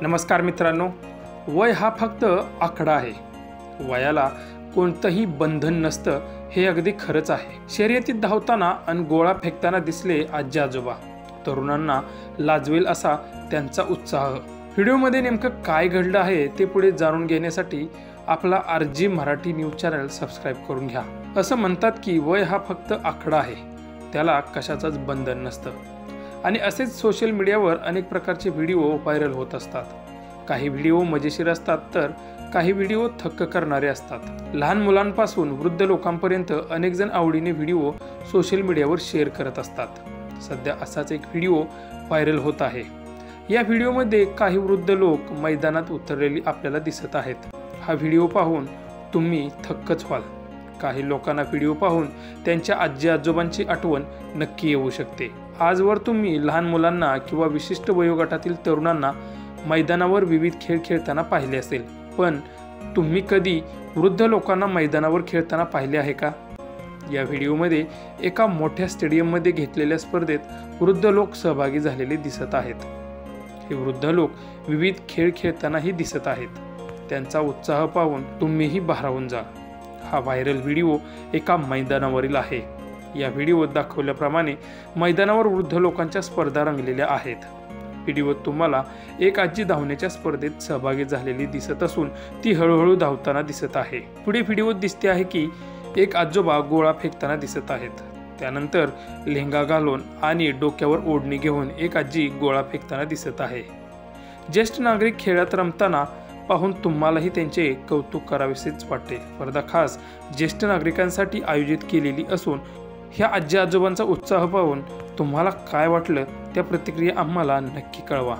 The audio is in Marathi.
नमस्कार मित्रांनो, वय हा फक्त आकडा आहे। वयाला कोणतंही बंधन नसतं हे अगदी खरंच आहे। शर्यतीत धावताना आणि गोळा फेकताना दिसले आजी आजोबा, तरुणांना लाजवेल असा त्यांचा उत्साह। व्हिडिओमध्ये नेमकं काय घडलं आहे ते पुढे जाणून घेण्यासाठी आपला RG Marathi news channel subscribe करून घ्या। असं म्हणतात की वय हा फक्त आकडा आहे, त्याला कशाचंच बंधन नसतं। आणि असेच सोशल मीडियावर अनेक प्रकारचे व्हिडिओ व्हायरल होत असतात। काही व्हिडिओ मजेशीर असतात तर काही व्हिडिओ थक्क करणारे असतात। लहान मुलांपासून वृद्ध लोकांपर्यंत अनेक जण आवडीने व्हिडिओ सोशल मीडियावर शेअर करत असतात। सध्या असाच एक व्हिडिओ व्हायरल होत आहे। या व्हिडिओमध्ये काही वृद्ध लोक मैदानात उतरलेली आपल्याला दिसत आहेत। हा व्हिडिओ पाहून तुम्ही थक्कच व्हाल। काही लोकांना व्हिडिओ पाहून त्यांच्या आजी आजोबांची आठवण नक्की येऊ शकते। आजवर तुम्ही लहान मुलांना किंवा विशिष्ट वयोगटातील तरुणांना मैदानावर विविध खेळ खेळताना पाहिले असेल, पण तुम्ही कधी वृद्ध लोकांना मैदानावर खेळताना पाहिले आहे का? या व्हिडिओमध्ये एका मोठ्या स्टेडियममध्ये घेतलेल्या स्पर्धेत वृद्ध लोक सहभागी झालेले दिसत आहेत। हे वृद्ध लोक विविध खेळ खेळतानाही दिसत आहेत। त्यांचा उत्साह पाहून तुम्हीही भारावून जा। हा व्हायरल व्हिडिओ एका मैदानावरील आहे। या व्हिडिओत दाखवल्याप्रमाणे मैदानावर वृद्ध लोकांच्या स्पर्धा रंगलेल्या आहेत। व्हिडिओत तुम्हाला एक आजी धावण्याच्या स्पर्धेत सहभागी झालेली दिसत असून ती हळूहळू धावताना दिसत आहे। पुढे व्हिडिओत दिसते आहे की एक आजोबा गोळा फेकताना दिसत आहेत। त्यानंतर लेहंगा घालून आणि डोक्यावर ओढणी घेऊन एक आजी गोळा फेकताना दिसत आहे। ज्येष्ठ नागरिक खेळात रमताना पाहून तुम्हालाही त्यांचे कौतुक करावेसेच वाटेल। स्पर्धा खास ज्येष्ठ नागरिकांसाठी आयोजित केलेली असून ह्या आजी आजोबांचा उत्साह पाहून तुम्हाला काय वाटलं त्या प्रतिक्रिया आम्हाला नक्की कळवा।